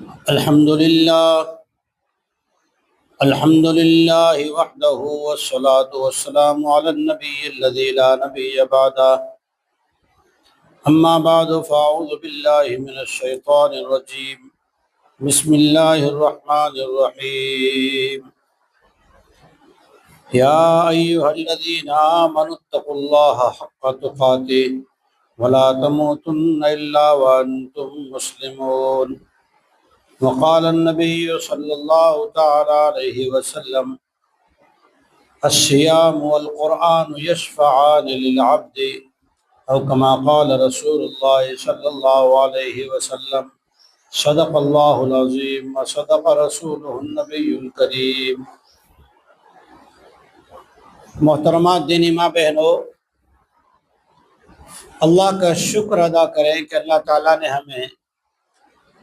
الحمد للہ وحدہ والصلاة والسلام علی النبی الذی لا نبی بعدہ اما بعد فاعوذ باللہ من الشیطان الرجیم بسم اللہ الرحمن الرحیم یا ایہا الذین آمنوا اتقوا اللہ حق تقاتہ ولا تموتن الا وانتم مسلمون وقال النبي صلى الله تعالى عليه وسلم الصيام والقرآن يشفعان للعبد أو كما قال رسول الله صلى الله عليه وسلم صدق الله العظيم وصدق رسوله النبي الكريم۔ محترمات دینی ماں بہنوں، اللہ کا شکر ادا کریں کہ اللہ تعالیٰ نے ہمیں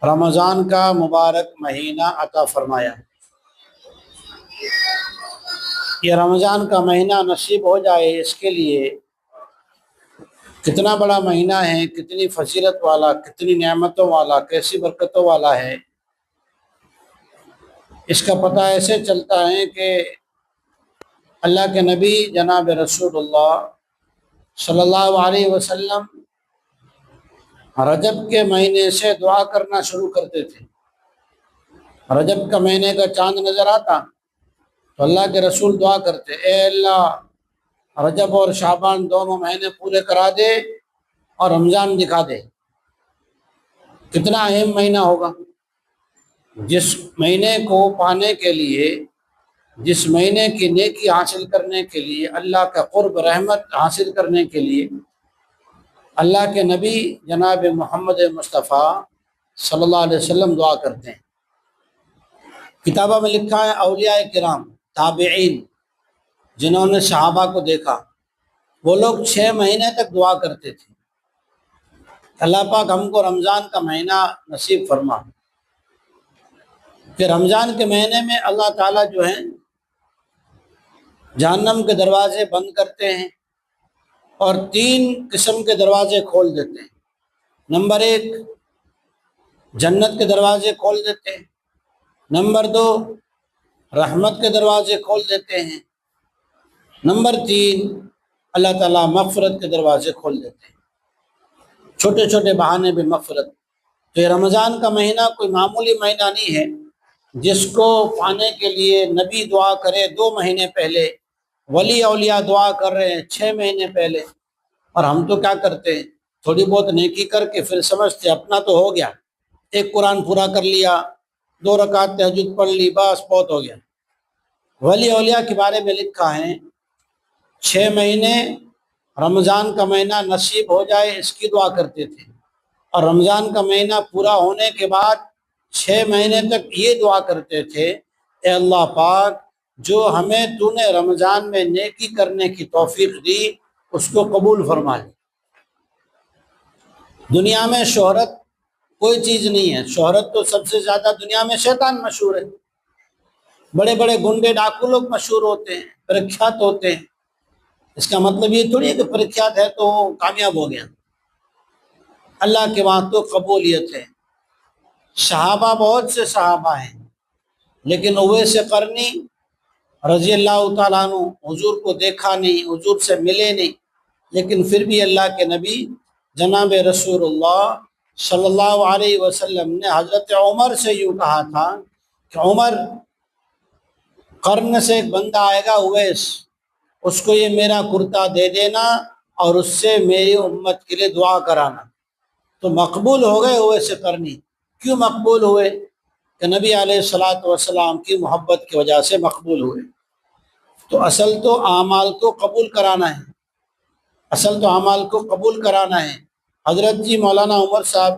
رمضان کا مبارک مہینہ عطا فرمایا۔ یہ رمضان کا مہینہ نصیب ہو جائے، اس کے لیے کتنا بڑا مہینہ ہے، کتنی فضیلت والا، کتنی نعمتوں والا، کیسی برکتوں والا ہے۔ اس کا پتہ ایسے چلتا ہے کہ اللہ کے نبی جناب رسول اللہ صلی اللہ علیہ وسلم رجب کے مہینے سے دعا کرنا شروع کرتے تھے۔ رجب کا مہینے کا چاند نظر آتا تو اللہ کے رسول دعا کرتے، اے اللہ رجب اور شعبان دونوں مہینے پورے کرا دے اور رمضان دکھا دے۔ کتنا اہم مہینہ ہوگا، جس مہینے کو پانے کے لیے، جس مہینے کی نیکی حاصل کرنے کے لیے، اللہ کا قرب رحمت حاصل کرنے کے لیے اللہ کے نبی جناب محمد مصطفیٰ صلی اللہ علیہ وسلم دعا کرتے ہیں۔ کتابوں میں لکھا ہے اولیاء کرام، تابعین، جنہوں نے صحابہ کو دیکھا، وہ لوگ 6 مہینے تک دعا کرتے تھے، اللہ پاک ہم کو رمضان کا مہینہ نصیب فرما۔ کہ رمضان کے مہینے میں اللہ تعالیٰ جو ہے جہنم کے دروازے بند کرتے ہیں اور 3 قسم کے دروازے کھول دیتے ہیں۔ نمبر 1، جنت کے دروازے کھول دیتے ہیں۔ نمبر 2، رحمت کے دروازے کھول دیتے ہیں۔ نمبر 3، اللہ تعالیٰ مغفرت کے دروازے کھول دیتے ہیں۔ چھوٹے چھوٹے بہانے بھی مغفرت۔ تو یہ رمضان کا مہینہ کوئی معمولی مہینہ نہیں ہے، جس کو پانے کے لیے نبی دعا کرے 2 مہینے پہلے، ولی اولیاء دعا کر رہے ہیں 6 مہینے پہلے، اور ہم تو کیا کرتے ہیں، تھوڑی بہت نیکی کر کے پھر سمجھتے اپنا تو ہو گیا، 1 قرآن پورا کر لیا، 2 رکعت تہجد پڑھ لی، بس بہت ہو گیا۔ ولی اولیاء کے بارے میں لکھا ہے 6 مہینے رمضان کا مہینہ نصیب ہو جائے اس کی دعا کرتے تھے، اور رمضان کا مہینہ پورا ہونے کے بعد 6 مہینے تک یہ دعا کرتے تھے، اے اللہ پاک جو ہمیں تو نے رمضان میں نیکی کرنے کی توفیق دی اس کو قبول فرما لے۔ دنیا میں شہرت کوئی چیز نہیں ہے، شہرت تو سب سے زیادہ دنیا میں شیطان مشہور ہے، بڑے بڑے گنڈے ڈاکو لوگ مشہور ہوتے ہیں، پرکھیات ہوتے ہیں۔ اس کا مطلب یہ تھوڑی ہے کہ پرکھیات ہے تو کامیاب ہو گیا، اللہ کے وہاں تو قبولیت ہے۔ صحابہ، بہت سے صحابہ ہیں، لیکن اویس قرنی رضی اللہ تعالیٰ عنہ حضور کو دیکھا نہیں، حضور سے ملے نہیں، لیکن پھر بھی اللہ کے نبی جناب رسول اللہ صلی اللہ علیہ وسلم نے حضرت عمر سے یوں کہا تھا کہ عمر، قرن سے ایک بندہ آئے گا اویس، اس کو یہ میرا کرتا دے دینا اور اس سے میری امت کے لیے دعا کرانا۔ تو مقبول ہو گئے اویس قرنی۔ کیوں مقبول ہوئے؟ کہ نبی علیہ السلام کی محبت کی وجہ سے مقبول ہوئے۔ تو اصل تو اعمال کو قبول کرانا ہے، اصل تو اعمال کو قبول کرانا ہے۔ حضرت جی مولانا عمر صاحب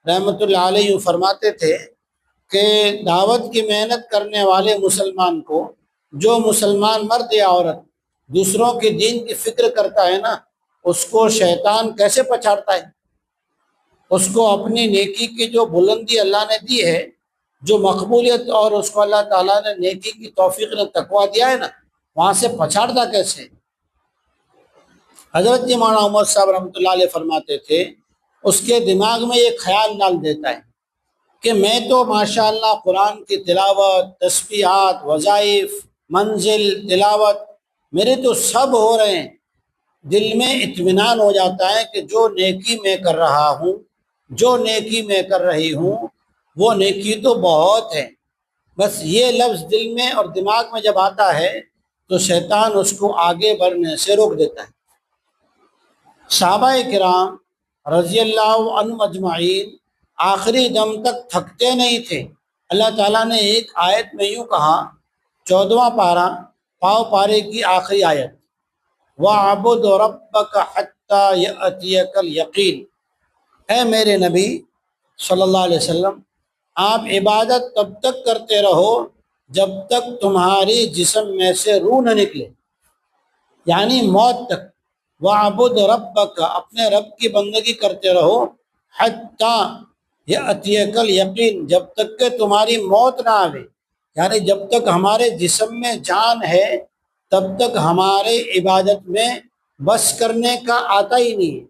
رحمۃ اللہ علیہ فرماتے تھے کہ دعوت کی محنت کرنے والے مسلمان کو، جو مسلمان مرد یا عورت دوسروں کے دین کی فکر کرتا ہے نا، اس کو شیطان کیسے پچھاڑتا ہے؟ اس کو اپنی نیکی کی جو بلندی اللہ نے دی ہے، جو مقبولیت، اور اس کو اللہ تعالیٰ نے نیکی کی توفیق نے تقویٰ دیا ہے نا، وہاں سے پچھاڑتا کیسے؟ حضرت جی مولانا عمر صاحب رحمۃ اللہ علیہ فرماتے تھے، اس کے دماغ میں یہ خیال ڈال دیتا ہے کہ میں تو ماشاءاللہ قرآن کی تلاوت، تسبیحات، وظائف، منزل، تلاوت میرے تو سب ہو رہے ہیں، دل میں اطمینان ہو جاتا ہے کہ جو نیکی میں کر رہا ہوں، جو نیکی میں کر رہی ہوں، وہ نیکی تو بہت ہے۔ بس یہ لفظ دل میں اور دماغ میں جب آتا ہے تو شیطان اس کو آگے بڑھنے سے روک دیتا ہے۔ صحابہ کرام رضی اللہ عنہم اجمعین آخری دم تک تھکتے نہیں تھے۔ اللہ تعالیٰ نے ایک آیت میں یوں کہا، 14واں پارہ، پاؤ پارے کی آخری آیت، وَاعْبُدْ رَبَّكَ حَتَّى يَأْتِيَكَ الْيَقِينُ، اے میرے نبی صلی اللہ علیہ وسلم، آپ عبادت تب تک کرتے رہو جب تک تمہاری جسم میں سے روح نہ نکلے، یعنی موت تک۔ وَاعْبُدْ رَبَّكَ، اپنے رب کی بندگی کرتے رہو، حَتَّى يَأْتِيَكَ الْيَقِينُ، جب تک کہ تمہاری موت نہ آوے، یعنی جب تک ہمارے جسم میں جان ہے تب تک ہمارے عبادت میں بس کرنے کا آتا ہی نہیں ہے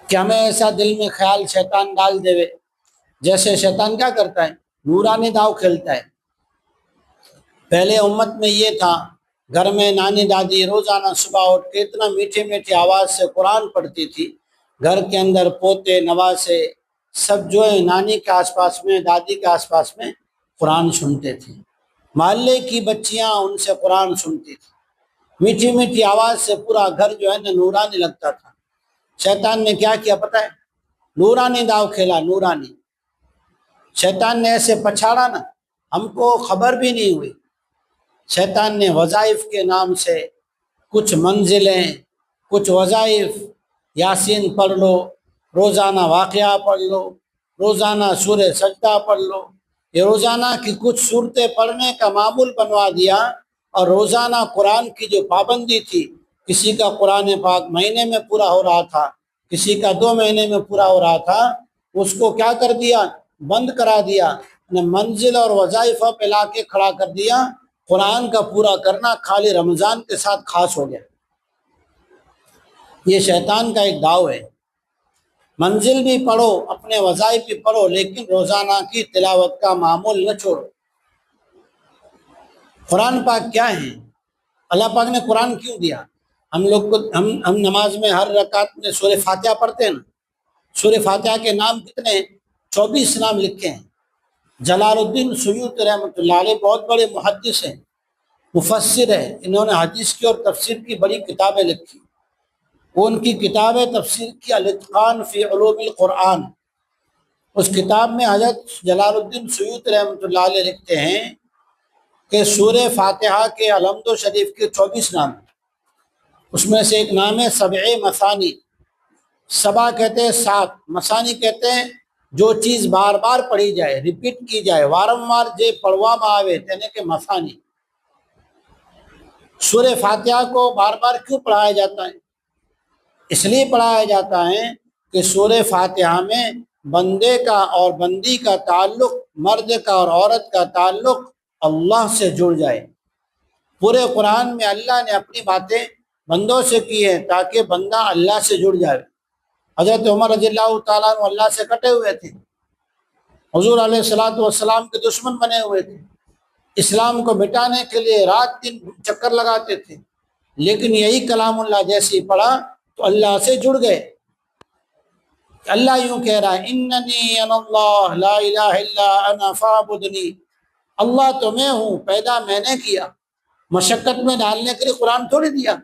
کہ ہمیں ایسا دل میں خیال شیطان ڈال دے۔ جیسے شیطان کیا کرتا ہے، نورانی داؤ کھیلتا ہے۔ پہلے امت میں یہ تھا، گھر میں نانی دادی روزانہ صبح اٹھ کے اتنا میٹھے میٹھے آواز سے قرآن پڑھتی تھی، گھر کے اندر پوتے نواسے سب جو ہے نانی کے آس پاس میں، دادی کے آس پاس میں قرآن سنتے تھے، محلے کی بچیاں ان سے قرآن سنتی تھی، میٹھی میٹھی آواز سے پورا گھر جو ہے نا نورانی لگتا تھا۔ شیطان نے کیا کیا پتہ ہے، نورانی داؤ کھیلا، نورانی۔ شیطان نے ایسے پچھاڑا نا، ہم کو خبر بھی نہیں ہوئی۔ شیطان نے وظائف کے نام سے کچھ منزلیں، کچھ وظائف، یاسین پڑھ لو، روزانہ واقعہ پڑھ لو، روزانہ سورہ سجدہ پڑھ لو، یہ روزانہ کی کچھ صورتیں پڑھنے کا معمول بنوا دیا۔ اور روزانہ قرآن کی جو پابندی تھی، کسی کا قرآن پاک مہینے میں پورا ہو رہا تھا، کسی کا 2 مہینے میں پورا ہو رہا تھا، اس کو کیا کر دیا، بند کرا دیا، منزل اور وظائف پہ لا کے کھڑا کر دیا۔ قرآن کا پورا کرنا خالی رمضان کے ساتھ خاص ہو گیا۔ یہ شیطان کا ایک داؤ ہے، منزل بھی پڑھو، اپنے وظائف بھی پڑھو، لیکن روزانہ کی تلاوت کا معمول نہ چھوڑو۔ قرآن پاک کیا ہے، اللہ پاک نے قرآن کیوں دیا؟ ہم لوگ کو ہم نماز میں ہر رکعت میں سورہ فاتحہ پڑھتے ہیں نا، سورہ فاتحہ کے نام کتنے ہیں؟ 24 نام لکھے ہیں۔ جلال الدین سیوطی رحمۃ اللہ علیہ بہت بڑے محدث ہیں، مفسر ہیں، انہوں نے حدیث کی اور تفسیر کی بڑی کتابیں لکھی۔ وہ ان کی کتاب ہے تفسیر کی الاتقان فی علوم القرآن۔ اس کتاب میں حضرت جلال الدین سیوطی رحمۃ اللہ علیہ لکھتے ہیں کہ سورہ فاتحہ کے الحمد شریف کے 24 نام، اس میں سے ایک نام ہے سبع مثانی۔ سبع کہتے ہیں 7، مثانی کہتے ہیں جو چیز بار بار پڑھی جائے، ریپیٹ کی جائے، وارموار جے پڑھوا میں آوے، یعنی کہ مثانی۔ سورہ فاتحہ کو بار بار کیوں پڑھایا جاتا ہے؟ اس لیے پڑھایا جاتا ہے کہ سورہ فاتحہ میں بندے کا اور بندی کا تعلق، مرد کا اور عورت کا تعلق اللہ سے جڑ جائے۔ پورے قرآن میں اللہ نے اپنی باتیں بندوں سے کی ہیں تاکہ بندہ اللہ سے جڑ جائے۔ حضرت عمر رضی اللہ تعالیٰ عنہ اللہ سے کٹے ہوئے تھے، حضور علیہ السلام کے دشمن بنے ہوئے تھے، اسلام کو مٹانے کے لیے رات دن چکر لگاتے تھے، لیکن یہی کلام اللہ جیسے ہی پڑھا تو اللہ سے جڑ گئے۔ اللہ یوں کہہ رہا ہے، اننی انا اللہ لا الہ الا انا فاعبدنی، اللہ تو میں ہوں، پیدا میں نے کیا، مشقت میں ڈالنے کے لیے قرآن تھوڑی دیا۔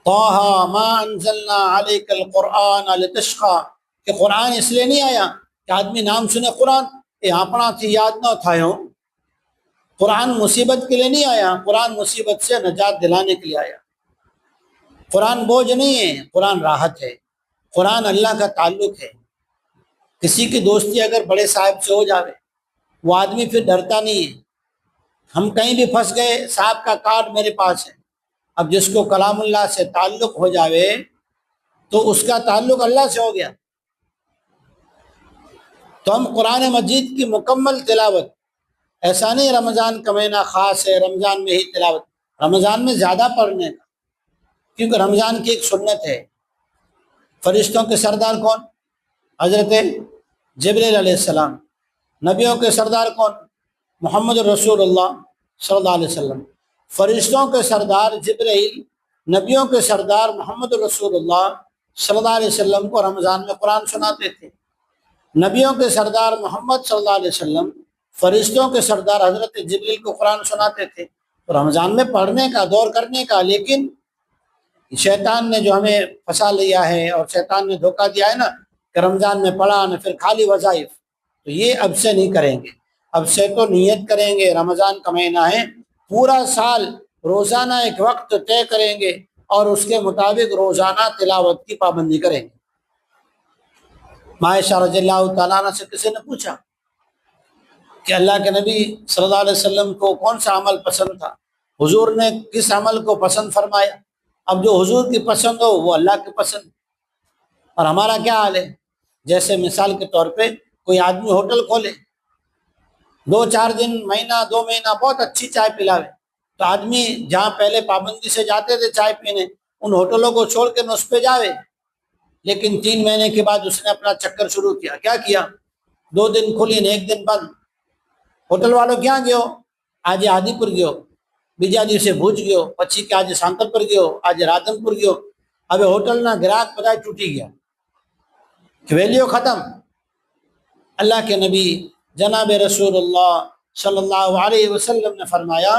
طٰہٰ ما انزلنا علیک القرآن لتشقیٰ، کہ قرآن اس لیے نہیں آیا کہ آدمی نام سنے قرآن اپنا تھی یاد نہ تھایوں۔ قرآن مصیبت کے لیے نہیں آیا، قرآن مصیبت سے نجات دلانے کے لیے آیا۔ قرآن بوجھ نہیں ہے، قرآن راحت ہے، قرآن اللہ کا تعلق ہے۔ کسی کی دوستی اگر بڑے صاحب سے ہو جاوے، وہ آدمی پھر ڈرتا نہیں ہے۔ ہم کہیں بھی پھنس گئے، صاحب کا کارڈ میرے پاس ہے۔ اب جس کو کلام اللہ سے تعلق ہو جاوے تو اس کا تعلق اللہ سے ہو گیا۔ تو ہم قرآن مجید کی مکمل تلاوت، ایسا نہیں رمضان کا مہینہ خاص ہے رمضان میں ہی تلاوت، رمضان میں زیادہ پڑھنے کا، کیونکہ رمضان کی ایک سنت ہے۔ فرشتوں کے سردار کون؟ حضرت جبریل علیہ السلام۔ نبیوں کے سردار کون؟ محمد رسول اللہ صلی اللہ علیہ وسلم۔ فرشتوں کے سردار جبریل، نبیوں کے سردار محمد رسول اللہ صلی اللہ علیہ وسلم کو رمضان میں قرآن سناتے تھے۔ نبیوں کے سردار محمد صلی اللہ علیہ وسلم فرشتوں کے سردار حضرت جبریل کو قرآن سناتے تھے۔ تو رمضان میں پڑھنے کا، دور کرنے کا، لیکن شیطان نے جو ہمیں پھنسا لیا ہے اور شیطان نے دھوکہ دیا ہے نا کہ رمضان میں پڑھا نہ، پھر خالی وظائف، تو یہ اب سے نہیں کریں گے۔ اب سے تو نیت کریں گے، رمضان کا مہینہ ہے، پورا سال روزانہ ایک وقت طے کریں گے اور اس کے مطابق روزانہ تلاوت کی پابندی کریں گے۔ عائشہ رضی اللہ تعالیٰ عنہ سے کسی نے پوچھا کہ اللہ کے نبی صلی اللہ علیہ وسلم کو کون سا عمل پسند تھا، حضور نے کس عمل کو پسند فرمایا؟ اب جو حضور کی پسند ہو وہ اللہ کی پسند، اور ہمارا کیا حال ہے؟ جیسے مثال کے طور پہ کوئی آدمی ہوٹل کھولے، 2-4 دن، مہینہ 2 مہینہ بہت اچھی چائے پلاوے، تو آدمی جہاں پہلے پابندی سے جاتے تھے چائے پینے، ان ہوٹلوں کو چھوڑ کے اس پہ جاوے، لیکن 3 مہینے کے بعد اس نے اپنا چکر شروع کیا۔ کیا کیا؟ 2 دن کھلی نے 1 دن بند۔ ہوٹل والوں کیا گئے ہو؟ آج آدی پور گئے ہو، بیجا دی سے بھوج گئے ہو، پچھی کے آج سانتر پر گئے ہو، آج رادن پور گئے ہو۔ اب ہوٹل نہ گراہک بجائے ٹوٹی گیا، ویلیو ختم۔ اللہ کے نبی جناب رسول اللہ صلی اللہ علیہ وسلم نے فرمایا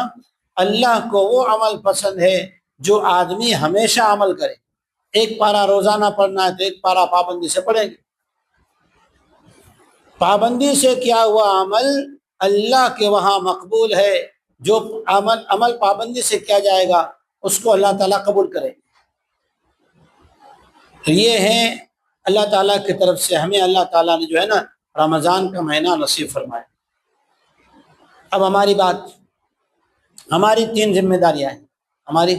اللہ کو وہ عمل پسند ہے جو آدمی ہمیشہ عمل کرے۔ ایک پارہ روزانہ پڑھنا ہے تو ایک پارہ پابندی سے پڑھیں گے۔ پابندی سے کیا ہوا عمل اللہ کے وہاں مقبول ہے، جو عمل پابندی سے کیا جائے گا اس کو اللہ تعالیٰ قبول کرے۔ تو یہ ہے اللہ تعالیٰ کی طرف سے ہمیں اللہ تعالیٰ نے جو ہے نا رمضان کا مہینہ نصیب فرمایا۔ اب ہماری بات، ہماری 3 ذمہ داریاں ہیں، ہماری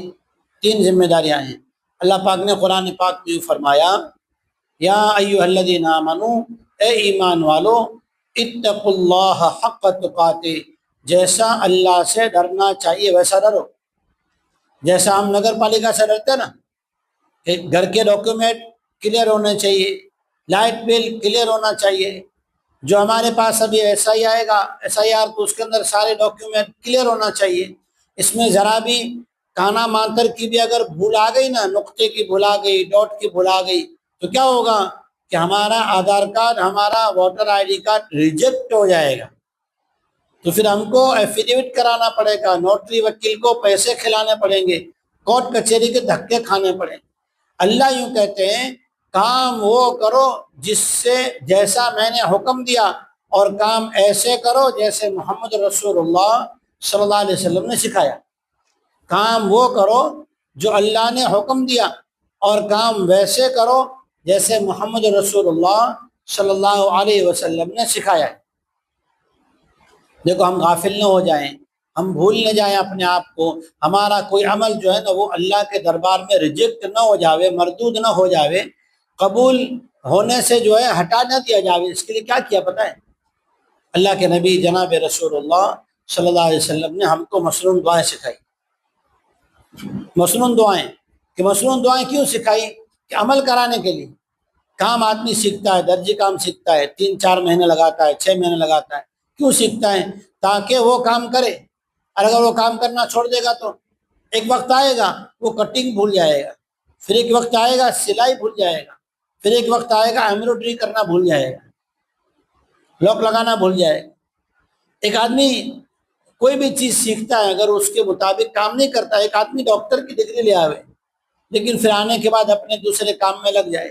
3 ذمہ داریاں ہیں۔ اللہ پاک نے قرآن پاک میں فرمایا یا ایھا الذین آمنوا، اے ایمان والو، اتقوا اللہ حق تقاتہ، جیسا اللہ سے ڈرنا چاہیے ویسا ڈرو۔ جیسا ہم نگر پالیکا سے ڈرتے ہیں نا کہ گھر کے ڈاکیومنٹ کلیئر ہونے چاہیے، لائٹ بل کلیئر ہونا چاہیے، جو ہمارے پاس ابھی ایس آئی آئے گا SIR، تو اس کے اندر سارے ڈاکیومنٹ کلیئر ہونا چاہیے۔ اس میں ذرا بھی کانا مانتر کی بھی اگر بھول آ گئی نا، نقطے کی بھول آ گئی، ڈاٹ کی بھول آ گئی، تو کیا ہوگا کہ ہمارا آدھار کارڈ، ہمارا ووٹر ID کارڈ ریجیکٹ ہو جائے گا۔ تو پھر ہم کو ایفیڈیوٹ کرانا پڑے گا، نوٹری وکیل کو پیسے کھلانے پڑیں گے، کورٹ کچہری کے دھکے کھانے پڑیں گے۔ اللہ یوں کہتے ہیں کام وہ کرو جس سے جیسا میں نے حکم دیا، اور کام ایسے کرو جیسے محمد رسول اللہ صلی اللہ علیہ وسلم نے سکھایا۔ کام وہ کرو جو اللہ نے حکم دیا، اور کام ویسے کرو جیسے محمد رسول اللہ صلی اللہ علیہ وسلم نے سکھایا ہے۔ دیکھو ہم غافل نہ ہو جائیں، ہم بھول نہ جائیں اپنے آپ کو، ہمارا کوئی عمل جو ہے نا وہ اللہ کے دربار میں ریجیکٹ نہ ہو جاوے، مردود نہ ہو جاوے، قبول ہونے سے جو ہے ہٹا نہ دیا جاوے۔ اس کے لیے کیا کیا پتہ ہے؟ اللہ کے نبی جناب رسول اللہ صلی اللہ علیہ وسلم نے ہم کو مسنون دعائیں سکھائی۔ مسنون دعائیں، کہ مسنون دعائیں کیوں سکھائی؟ کہ عمل کرانے کے لیے۔ کام آدمی سیکھتا ہے، درجی کام سیکھتا ہے، 3-4 مہینے لگاتا ہے، 6 مہینے لگاتا ہے، کیوں سیکھتا ہے؟ تاکہ وہ کام کرے۔ اور اگر وہ کام کرنا چھوڑ دے گا تو ایک وقت آئے گا وہ کٹنگ بھول جائے گا، پھر ایک وقت آئے گا سلائی بھول جائے گا، پھر ایک وقت آئے گا ایمبرائڈری کرنا بھول جائے گا، لاک لگانا بھول جائے گا۔ ایک آدمی کوئی بھی چیز سیکھتا ہے اگر اس کے مطابق کام نہیں کرتا، ایک آدمی ڈاکٹر کی ڈگری لے آوے لیکن پھر آنے کے بعد اپنے دوسرے کام میں لگ جائے،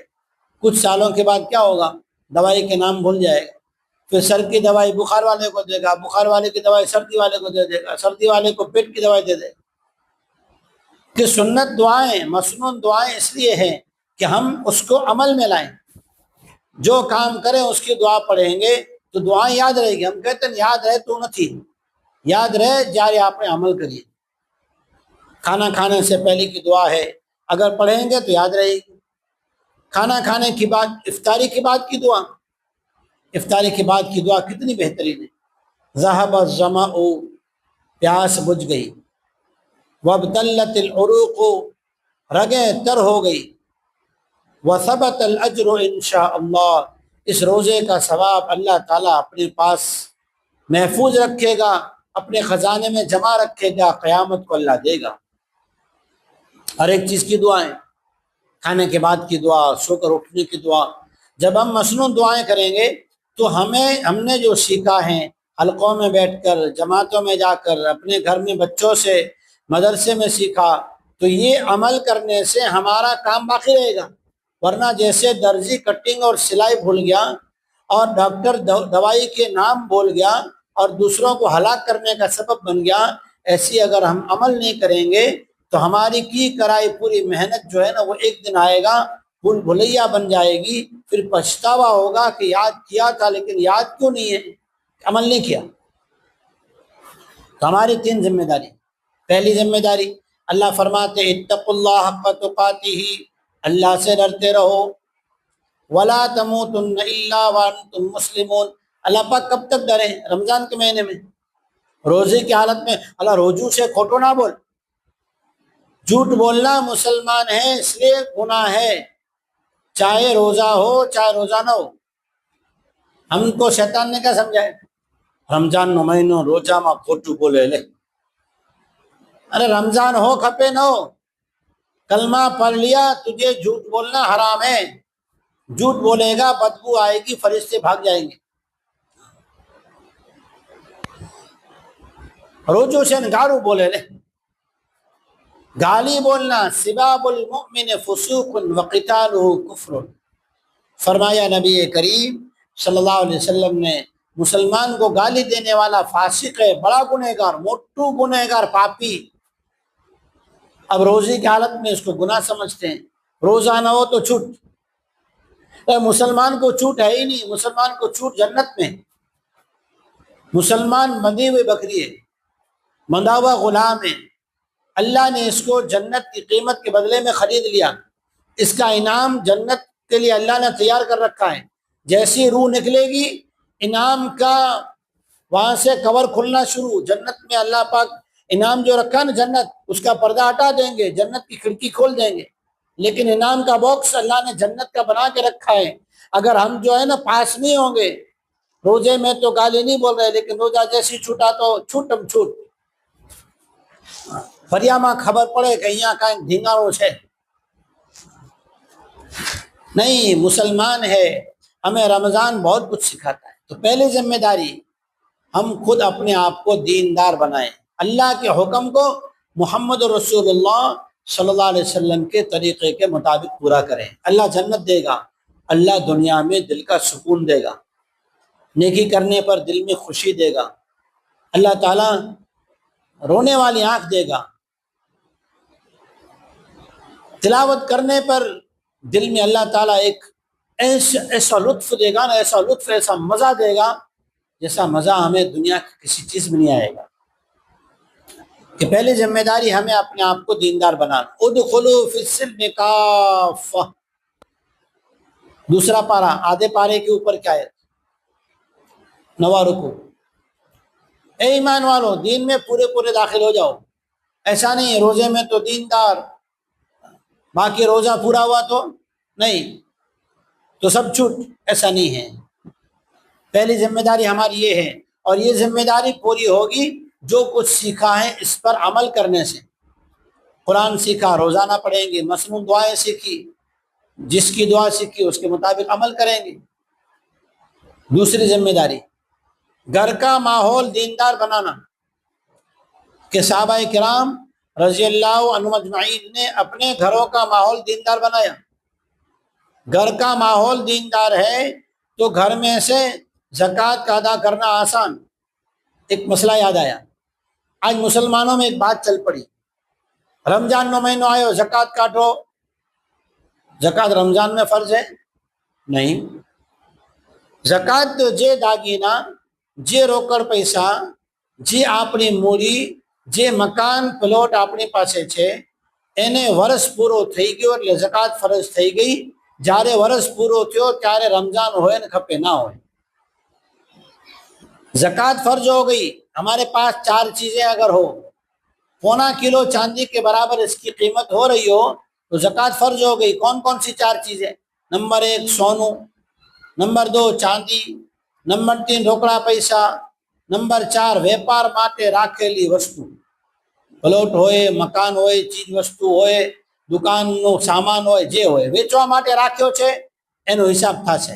کچھ سالوں کے بعد کیا ہوگا؟ دوائی کے نام بھول جائے گا۔ پھر سر کی دوائی بخار والے کو دے گا، بخار والے کی دوائی سردی والے کو دے دے گا، سردی والے کو پیٹ کی دوائی دے دے گا۔ کہ سنت دعائیں، مسنون دعائیں اس لیے ہیں کہ ہم اس کو عمل میں لائیں۔ جو کام کریں اس کی دعا پڑھیں گے تو دعائیں یاد رہے گی۔ ہم کہتے ہیں یاد رہے تو نہ تھی، یاد رہے جارے آپ نے عمل کریے۔ کھانا کھانے سے پہلے کی دعا ہے، اگر پڑھیں گے تو یاد رہے گی۔ کھانا کھانے کی بعد، افطاری کے بعد کی دعا، افطاری کے بعد کی دعا کتنی بہترین ہے۔ ذہب الظمأ، پیاس بجھ گئی، وابتلت العروق، رگیں تر ہو گئی، وثبت الاجر انشاء اللہ، اس روزے کا ثواب اللہ تعالیٰ اپنے پاس محفوظ رکھے گا، اپنے خزانے میں جمع رکھے گا، قیامت کو اللہ دے گا۔ ہر ایک چیز کی دعائیں، کھانے کے بعد کی دعا، سو کر اٹھنے کی دعا، جب ہم مسنون دعائیں کریں گے تو ہم نے جو سیکھا ہے حلقوں میں بیٹھ کر، جماعتوں میں جا کر، اپنے گھر میں بچوں سے، مدرسے میں سیکھا، تو یہ عمل کرنے سے ہمارا کام باقی رہے گا۔ ورنہ جیسے درزی کٹنگ اور سلائی بھول گیا اور ڈاکٹر دوائی کے نام بول گیا اور دوسروں کو ہلاک کرنے کا سبب بن گیا، ایسی اگر ہم عمل نہیں کریں گے تو ہماری کی کرائی پوری محنت جو ہے نا وہ ایک دن آئے گا بھول بھلیا بن جائے گی، پھر پچھتاوا ہوگا کہ یاد کیا تھا لیکن یاد کیوں نہیں ہے، عمل نہیں کیا۔ تو ہماری 3 ذمہ داری۔ پہلی ذمہ داری، اللہ فرماتے اتقوا اللہ حق تقاتہ، اللہ سے ڈرتے رہو، ولا تموتن الا وانتم مسلمون۔ اللہ پاک کب تک ڈریں؟ رمضان کے مہینے میں، روزے کی حالت میں۔ اللہ روزو سے کھوٹو نہ بول، جھوٹ بولنا مسلمان ہے اس لیے گناہ ہے، چاہے روزہ ہو چاہے روزہ نہ ہو۔ ہم کو شیطان نے کیا سمجھائے؟ رمضان نو مہینو روزہ ماں کھوٹو بولے لے۔ ارے رمضان ہو کھپے نہ ہو، کلمہ پڑھ لیا، تجھے جھوٹ بولنا حرام ہے۔ جھوٹ بولے گا بدبو آئے گی، فرشتے بھاگ جائیں گے۔ روزوں سے انگارو بولے لے، گالی بولنا، سباب المؤمن فسوق وقتالہ کفر۔ فرمایا نبی کریم صلی اللہ علیہ وسلم نے، مسلمان کو گالی دینے والا فاسق ہے، بڑا گنہگار، موٹو گنہگار، پاپی۔ اب روزے کی حالت میں اس کو گناہ سمجھتے ہیں، روزہ نہ ہو تو چھوٹ۔ مسلمان کو چھوٹ ہے ہی نہیں، مسلمان کو چھوٹ جنت میں۔ مسلمان بندھی ہوئی بکری ہے، بندھا ہوا غلام ہے، اللہ نے اس کو جنت کی قیمت کے بدلے میں خرید لیا۔ اس کا انعام جنت کے لیے اللہ نے تیار کر رکھا ہے۔ جیسی روح نکلے گی انعام کا وہاں سے کور کھلنا شروع۔ جنت میں اللہ پاک انعام جو رکھا نا جنت، اس کا پردہ ہٹا دیں گے، جنت کی کھڑکی کھول دیں گے، لیکن انعام کا باکس اللہ نے جنت کا بنا کے رکھا ہے۔ اگر ہم جو ہے نا پاس نہیں ہوں گے، روزے میں تو گالی نہیں بول رہے لیکن روزہ جیسی چھوٹا تو چھوٹم چھوٹ، فریامہ خبر پڑے کہ یہاں کا دھینگاروں سے نہیں۔ مسلمان ہے، ہمیں رمضان بہت کچھ سکھاتا ہے۔ تو پہلی ذمہ داری، ہم خود اپنے آپ کو دیندار بنائیں، اللہ کے حکم کو محمد رسول اللہ صلی اللہ علیہ وسلم کے طریقے کے مطابق پورا کریں۔ اللہ جنت دے گا، اللہ دنیا میں دل کا سکون دے گا، نیکی کرنے پر دل میں خوشی دے گا، اللہ تعالیٰ رونے والی آنکھ دے گا، تلاوت کرنے پر دل میں اللہ تعالیٰ ایک ایسا لطف دے گا نا، ایسا لطف، ایسا مزہ دے گا جیسا مزہ ہمیں دنیا کی کسی چیز میں نہیں آئے گا۔ کہ پہلی ذمہ داری ہمیں اپنے آپ کو دیندار بنانا۔ ادخلوا فی السلم کافہ، دوسرا پارہ، آدھے پارے کے اوپر کیا ہے؟ 9واں رکوع۔ اے ایمان والو، دین میں پورے پورے داخل ہو جاؤ۔ ایسا نہیں ہے روزے میں تو دیندار، باقی روزہ پورا ہوا تو نہیں، تو سب چھوٹ، ایسا نہیں ہے۔ پہلی ذمہ داری ہماری یہ ہے، اور یہ ذمہ داری پوری ہوگی جو کچھ سیکھا ہے اس پر عمل کرنے سے۔ قرآن سیکھا، روزانہ پڑھیں گے، مسنون دعائیں سیکھی، جس کی دعا سیکھی اس کے مطابق عمل کریں گے۔ دوسری ذمہ داری، گھر کا ماحول دیندار بنانا، کہ صحابہ کرام رضی اللہ عنہم اجمعین نے اپنے گھروں کا ماحول دیندار بنایا۔ گھر کا ماحول دیندار ہے تو گھر میں سے زکوٰۃ کا ادا کرنا آسان۔ ایک مسئلہ یاد آیا، آج مسلمانوں میں ایک بات چل پڑی، رمضان نو مہینوں آئے ہو زکوٰۃ کاٹو۔ زکوٰۃ رمضان میں فرض ہے؟ نہیں۔ زکوٰۃ تو جے داگینا، جے روکڑ پیسہ، جے اپنی موری، جے مکان پلاٹ اپنے پاسے چھے، એને વર્ષ પૂરો થઈ ગયો એટલે زکوٰۃ فرض થઈ ગઈ۔ જ્યારે વર્ષ પૂરો થયો ત્યારે رمضان ہوئے نہ کھپے نہ ہوئے، زکوٰۃ فرض ہو گئی۔ ہمارے پاس 4 چیزیں اگر ہو، پونا کلو چاندی کے برابر اس کی قیمت ہو رہی ہو تو زکوٰۃ فرض ہو گئی۔ کون کون سی 4 چیزیں؟ نمبر 1 سونو، નંબર 2 ચાંદી, નંબર 3 રોકડા પૈસા, નંબર 4 વેપાર માટે રાખેલી વસ્તુ, પ્લોટ હોય, મકાન હોય, ચીજ વસ્તુ હોય, દુકાનનો સામાન હોય, જે હોય વેચવા માટે રાખ્યો છે એનો હિસાબ થશે.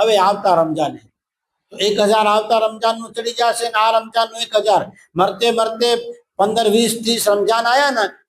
હવે આવતા રમજાન તો 1,000 આવતા રમજાનનું ચડી જશે ને આ રમજાનનું 1,000, મરતે મરતે 15, 20, 30 રમજાન આયા ને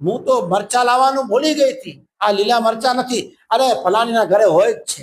હું તો મરચા લાવવાનું ભૂલી ગઈ હતી, આ લીલા મરચા નથી, અરે ફલાણીના ઘરે હોય જ છે,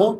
હું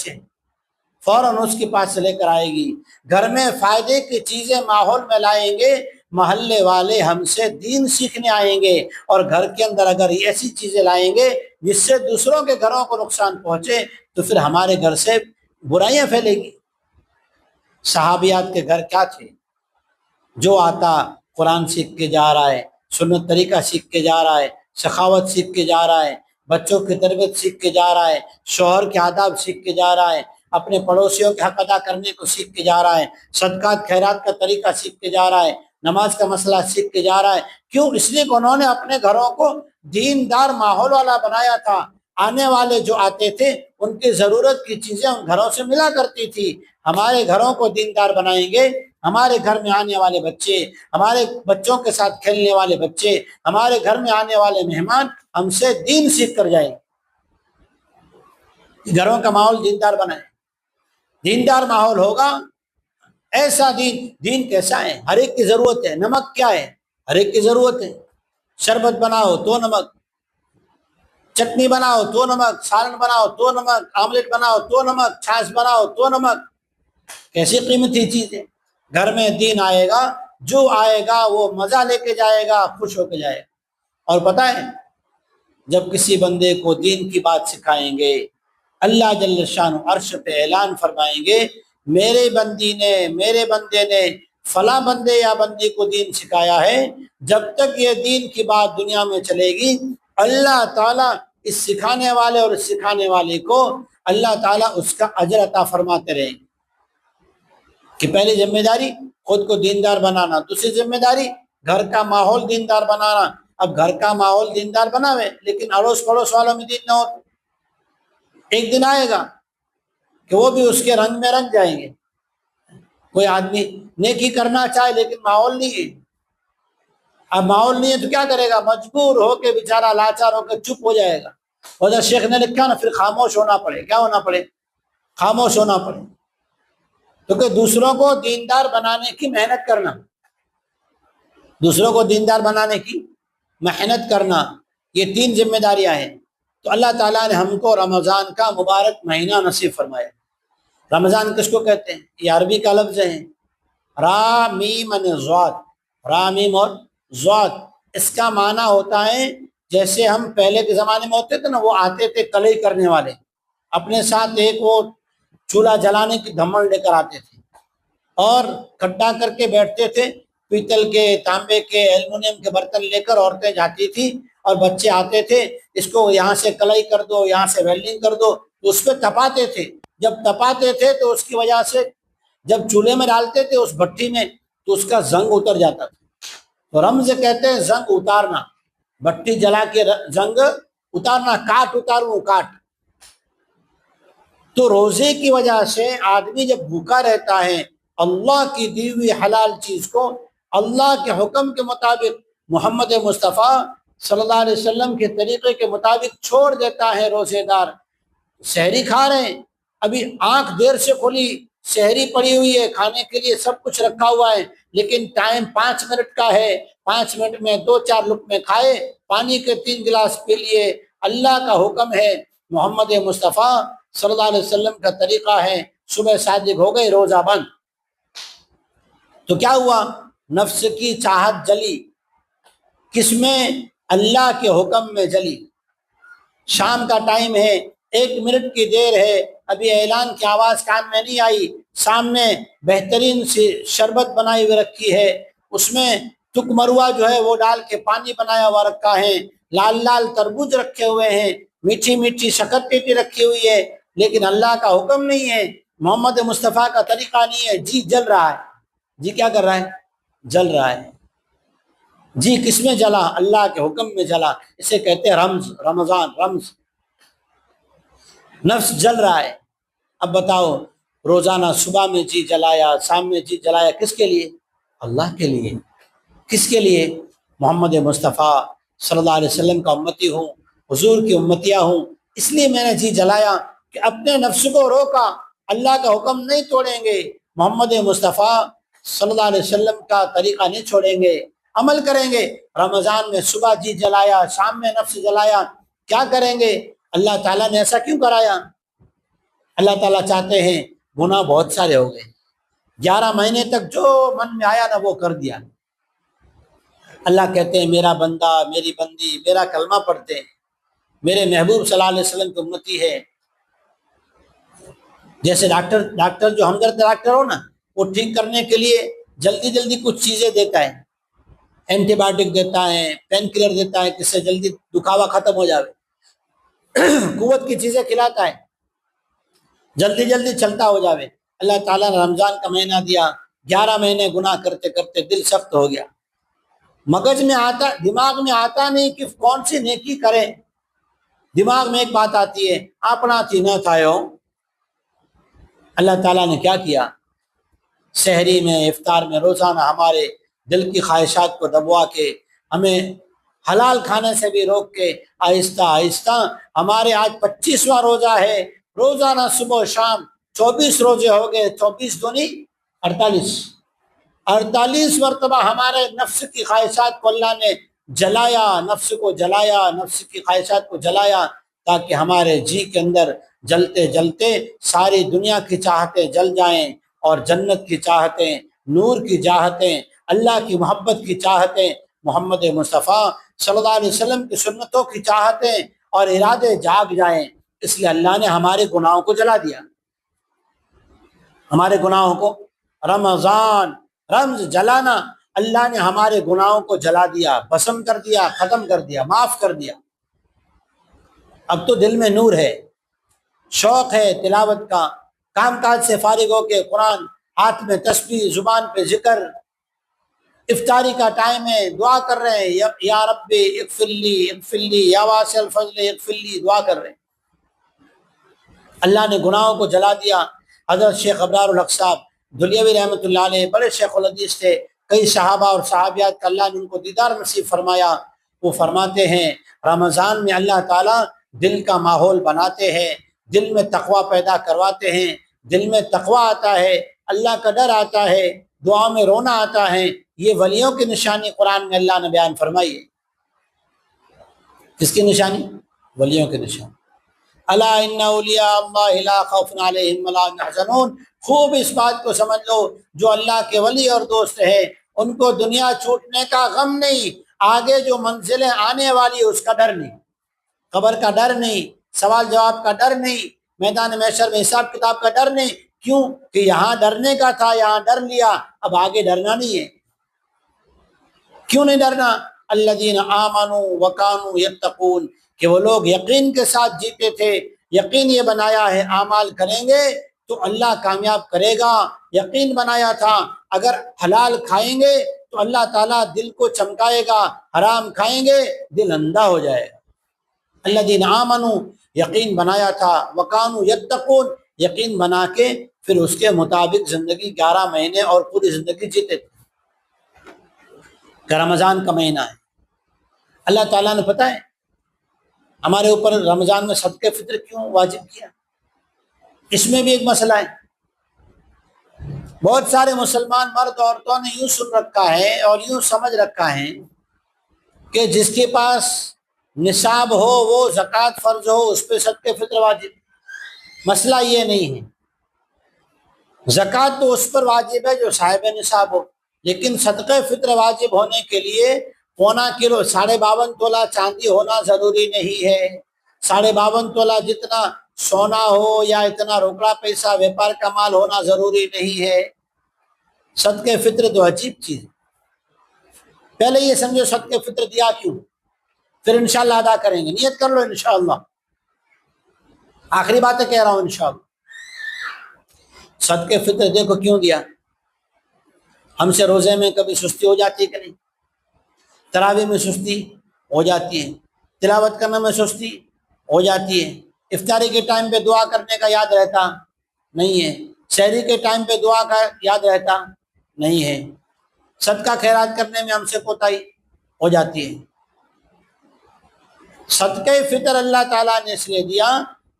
છે, فوراً اس کے پاس سے لے کر آئے گی۔ گھر میں فائدے کی چیزیں ماحول میں لائیں گے، محلے والے ہم سے دین سیکھنے آئیں گے، اور گھر کے اندر اگر ایسی چیزیں لائیں گے جس سے دوسروں کے گھروں کو نقصان پہنچے تو پھر ہمارے گھر سے برائیاں پھیلے گی۔ صحابیات کے گھر کیا تھے؟ جو آتا قرآن سیکھ کے جا رہا ہے، سنت طریقہ سیکھ کے جا رہا ہے، سخاوت سیکھ کے جا رہا ہے، بچوں کی تربیت سیکھ کے جا رہا ہے، شوہر کے آداب سیکھ کے جا رہا ہے، اپنے پڑوسیوں کے حق ادا کرنے کو سیکھ کے جا رہا ہے، صدقات خیرات کا طریقہ سیکھ کے جا رہا ہے، نماز کا مسئلہ سیکھ کے جا رہا ہے۔ کیوں؟ اس لیے کہ انہوں نے اپنے گھروں کو دیندار ماحول والا بنایا تھا۔ آنے والے جو آتے تھے ان کی ضرورت کی چیزیں ان گھروں سے ملا کرتی تھی۔ ہمارے گھروں کو دیندار بنائیں گے، ہمارے گھر میں آنے والے بچے، ہمارے بچوں کے ساتھ کھیلنے والے بچے، ہمارے گھر میں آنے والے مہمان ہم سے دین سیکھ کر جائیں۔ گھروں کا ماحول دیندار بنائیں۔ دیندار ماحول ہوگا، ایسا دین کیسا ہے؟ ہر ایک کی ضرورت ہے۔ نمک کیا ہے؟ ہر ایک کی ضرورت ہے۔ شربت بناؤ تو نمک، چٹنی بناؤ تو نمک، سالن بناؤ تو نمک، آملیٹ بناؤ تو نمک، چھاچھ بناؤ تو نمک۔ کیسی قیمتی چیز ہے؟ گھر میں دین آئے گا، جو آئے گا وہ مزہ لے کے جائے گا، خوش ہو کے جائے گا۔ اور پتہ ہے جب کسی بندے کو دین کی بات سکھائیں گے، اللہ جل شان عرش پہ اعلان فرمائیں گے میرے بندے نے فلاں بندے یا بندی کو دین سکھایا ہے، جب تک یہ دین کی بات دنیا میں چلے گی اللہ تعالیٰ اس سکھانے والے اور اس سکھانے والے کو اللہ تعالیٰ اس کا اجر عطا فرماتے رہیں گے۔ کہ پہلی ذمہ داری خود کو دیندار بنانا، دوسری ذمہ داری گھر کا ماحول دیندار بنانا۔ اب گھر کا ماحول دیندار بناوے لیکن اڑوس پڑوس والوں میں دین نہ ہو، ایک دن آئے گا کہ وہ بھی اس کے رنگ میں رنگ جائیں گے۔ کوئی آدمی نیکی کرنا چاہے لیکن ماحول نہیں ہے، اب ماحول نہیں ہے تو کیا کرے گا؟ مجبور ہو کے بیچارہ لاچار ہو کے چپ ہو جائے گا۔ اور شیخ نے لکھا نا، پھر خاموش ہونا پڑے۔ کیا ہونا پڑے؟ خاموش ہونا پڑے۔ کیونکہ دوسروں کو دیندار بنانے کی محنت کرنا، دوسروں کو دیندار بنانے کی محنت کرنا، یہ 3 ذمہ داریاں ہیں۔ تو اللہ تعالیٰ نے ہم کو رمضان کا مبارک مہینہ نصیب فرمایا۔ رمضان کس کو کہتے ہیں؟ یہ عربی کا لفظ ہے، را میم ضاد، را میم اور ضاد۔ اس کا معنی ہوتا ہے جیسے ہم پہلے کے زمانے میں ہوتے تھے نا، وہ آتے تھے کلئی کرنے والے، اپنے ساتھ ایک وہ چولہا جلانے کی دھمل لے کر آتے تھے اور کھڈا کر کے بیٹھتے تھے، پیتل کے، تانبے کے، ایلومینیم کے برتن لے کر عورتیں جاتی تھی اور بچے آتے تھے، اس کو یہاں سے کلئی کر دو، یہاں سے ویلڈنگ کر دو، تو اس پہ تپاتے تھے۔ جب تپاتے تھے تو اس کی وجہ سے جب چولہے میں ڈالتے تھے اس بھٹی میں تو اس کا زنگ اتر جاتا تھا۔ تو رمز کہتے ہیں زنگ اتارنا، بھٹی جلا کے زنگ اتارنا، کاٹ اتاروں کاٹ۔ تو روزے کی وجہ سے آدمی جب بھوکا رہتا ہے، اللہ کی دی ہوئی حلال چیز کو اللہ کے حکم کے مطابق، محمد مصطفیٰ صلی اللہ علیہ وسلم کے طریقے کے مطابق چھوڑ دیتا ہے۔ روزے دار سحری کھا رہے ہیں، ابھی آنکھ دیر سے کھلی، سحری پڑی ہوئی ہے، کھانے کے لیے سب کچھ رکھا ہوا ہے، لیکن ٹائم 5 منٹ کا ہے، 5 منٹ میں 2-4 لقمے کھائے، پانی کے 3 گلاس پی لیے۔ اللہ کا حکم ہے، محمد مصطفیٰ صلی اللہ علیہ وسلم کا طریقہ ہے، صبح صادق ہو گئی، روزہ بند۔ تو کیا ہوا؟ نفس کی چاہت جلی، کس میں؟ اللہ کے حکم میں جلی۔ شام کا ٹائم ہے، 1 منٹ کی دیر ہے، ابھی اعلان کی آواز کان میں نہیں آئی، سامنے بہترین سی شربت بنائی ہوئی رکھی ہے، اس میں تک مروہ جو ہے وہ ڈال کے پانی بنایا ہوا رکھا ہے، لال لال تربوز رکھے ہوئے ہیں، میٹھی میٹھی شکرٹیٹی رکھی ہوئی ہے، لیکن اللہ کا حکم نہیں ہے، محمد مصطفیٰ کا طریقہ نہیں ہے۔ جی جل رہا ہے، جی کیا کر رہا ہے؟ جل رہا ہے۔ جی کس میں جلا؟ اللہ کے حکم میں جلا۔ اسے کہتے ہیں رمز، رمضان رمز۔ نفس جل رہا ہے۔ اب بتاؤ، روزانہ صبح میں جی جلایا، شام میں جی جلایا، کس کے لیے؟ اللہ کے لیے۔ کس کے لیے؟ محمد مصطفیٰ صلی اللہ علیہ وسلم کا امتی ہوں، حضور کی امتیاں ہوں، اس لیے میں نے جی جلایا کہ اپنے نفس کو روکا، اللہ کا حکم نہیں توڑیں گے، محمد مصطفیٰ صلی اللہ علیہ وسلم کا طریقہ نہیں چھوڑیں گے، عمل کریں گے۔ رمضان میں صبح جی جلایا، شام میں نفس جلایا، کیا کریں گے؟ اللہ تعالیٰ نے ایسا کیوں کرایا؟ اللہ تعالیٰ چاہتے ہیں گناہ بہت سارے ہو گئے، 11 مہینے تک جو من میں آیا نا وہ کر دیا۔ اللہ کہتے ہیں میرا بندہ میری بندی میرا کلمہ پڑھتے ہیں، میرے محبوب صلی اللہ علیہ وسلم کی امتی ہے۔ جیسے ڈاکٹر جو ہمدرد ڈاکٹر ہو نا، وہ ٹھیک کرنے کے لیے جلدی جلدی کچھ چیزیں دیتا ہے، اینٹی بایوٹک دیتا ہے، پین کلر دیتا ہے، جس سے جلدی دکھاوا ختم ہو جاوے، قوت کی چیزیں کھلاتا ہے، جلدی جلدی چلتا ہو جاوے۔ اللہ تعالیٰ نے رمضان کا مہینہ دیا، 11 مہینے گناہ کرتے کرتے دل سخت ہو گیا، مغز میں آتا دماغ میں آتا نہیں کہ کون سی نیکی کرے، دماغ میں ایک بات آتی ہے اپنا تھی نہ تھایو۔ اللہ تعالیٰ نے کیا کیا، سحری میں افطار میں روزانہ ہمارے دل کی خواہشات کو دبوا کے، ہمیں حلال کھانے سے بھی روک کے، آہستہ آہستہ ہمارے آج 25واں روزہ ہے، روزانہ صبح و شام 24 روزے ہو گئے، 24 دونی 48 مرتبہ ہمارے نفس کی خواہشات کو اللہ نے جلایا، نفس کو جلایا، نفس کی خواہشات کو جلایا، تاکہ ہمارے جی کے اندر جلتے جلتے ساری دنیا کی چاہتیں جل جائیں، اور جنت کی چاہتیں، نور کی چاہتیں، اللہ کی محبت کی چاہتیں، محمد مصطفیٰ صلی اللہ علیہ وسلم کی سنتوں کی چاہتیں اور ارادے جاگ جائیں۔ اس لیے اللہ نے ہمارے گناہوں کو جلا دیا، ہمارے گناہوں کو، رمز جلانا، اللہ نے ہمارے گناہوں کو جلا دیا، بسم کر دیا، ختم کر دیا، معاف کر دیا۔ اب تو دل میں نور ہے، شوق ہے تلاوت کا، کام کاج سے فارغ ہو کے قرآن، ہاتھ میں تسبیح، زبان پہ ذکر، افطاری کا ٹائم ہے، دعا کر رہے ہیں، یا رب اغفر لی اغفر لی، یا واسع الفضل اغفر لی، دعا کر رہے ہیں۔ اللہ نے گناہوں کو جلا دیا۔ حضرت شیخ ابرار الحق صاحب دلیوی رحمۃ اللہ علیہ بڑے شیخ الحدیث تھے، کئی صحابہ اور صحابیات کا اللہ نے ان کو دیدار نصیب فرمایا۔ وہ فرماتے ہیں رمضان میں اللہ تعالیٰ دل کا ماحول بناتے ہیں، دل میں تقوی پیدا کرواتے ہیں، دل میں تقوی آتا ہے، اللہ کا ڈر آتا ہے، دعا میں رونا آتا ہے۔ یہ ولیوں کی نشانی قرآن میں اللہ نے بیان فرمائی ہے۔ کس کی نشانی؟ ولیوں کی نشانی۔ الا ان اولیاء اللہ لا خوف علیہم ولا هم يحزنون۔ خوب اس بات کو سمجھ لو، جو اللہ کے ولی اور دوست ہے ان کو دنیا چھوٹنے کا غم نہیں، آگے جو منزلیں آنے والی اس کا ڈر نہیں، قبر کا ڈر نہیں، سوال جواب کا ڈر نہیں، میدان محشر میں حساب کتاب کا ڈر نہیں۔ کیوں کہ یہاں ڈرنے کا تھا، یہاں ڈر لیا، اب آگے ڈرنا نہیں ہے۔ کیوں نہیں ڈرنا؟ الذین آمنوا وکانوا یتقون، کہ وہ لوگ یقین کے ساتھ جیتے تھے، یقین یہ بنایا ہے اعمال کریں گے تو اللہ کامیاب کرے گا، یقین بنایا تھا اگر حلال کھائیں گے تو اللہ تعالیٰ دل کو چمکائے گا، حرام کھائیں گے دل اندھا ہو جائے گا۔ الذین آمنوا، یقین بنایا تھا، وکانوا یتقون، یقین بنا کے پھر اس کے مطابق زندگی 11 مہینے اور پوری زندگی جیتے تھے۔ کہ رمضان کا مہینہ ہے، اللہ تعالیٰ نے پتہ ہے ہمارے اوپر رمضان میں صدقہ فطر کیوں واجب کیا؟ اس میں بھی ایک مسئلہ ہے۔ بہت سارے مسلمان مرد عورتوں نے یوں سن رکھا ہے اور یوں سمجھ رکھا ہے کہ جس کے پاس نصاب ہو وہ زکوٰۃ فرض ہو، اس پہ صدقہ فطر واجب۔ مسئلہ یہ نہیں ہے، زکوٰۃ تو اس پر واجب ہے جو صاحب نصاب ہو، لیکن صدقہ فطر واجب ہونے کے لیے 1.25 کلو 52.5 تولہ چاندی ہونا ضروری نہیں ہے، 52.5 تولہ جتنا سونا ہو یا اتنا روکڑا پیسہ ویپار کا مال ہونا ضروری نہیں ہے۔ صدقہ فطر تو عجیب چیز ہے۔ پہلے یہ سمجھو صدقہ فطر دیا کیوں، پھر انشاءاللہ ادا کریں گے، نیت کر لو انشاءاللہ، آخری باتیں کہہ رہا ہوں انشاءاللہ۔ صدقہ فطر دیکھو کیوں دیا۔ ہم سے روزے میں کبھی سستی ہو جاتی ہے کہ نہیں؟ تراویح میں سستی ہو جاتی ہے، تلاوت کرنے میں سستی ہو جاتی ہے، افطاری کے ٹائم پہ دعا کرنے کا یاد رہتا نہیں ہے، سحری کے ٹائم پہ دعا کا یاد رہتا نہیں ہے، صدقہ خیرات کرنے میں ہم سے کوتاہی ہو جاتی ہے۔ صدقہ فطر اللہ تعالیٰ نے اس لیے دیا،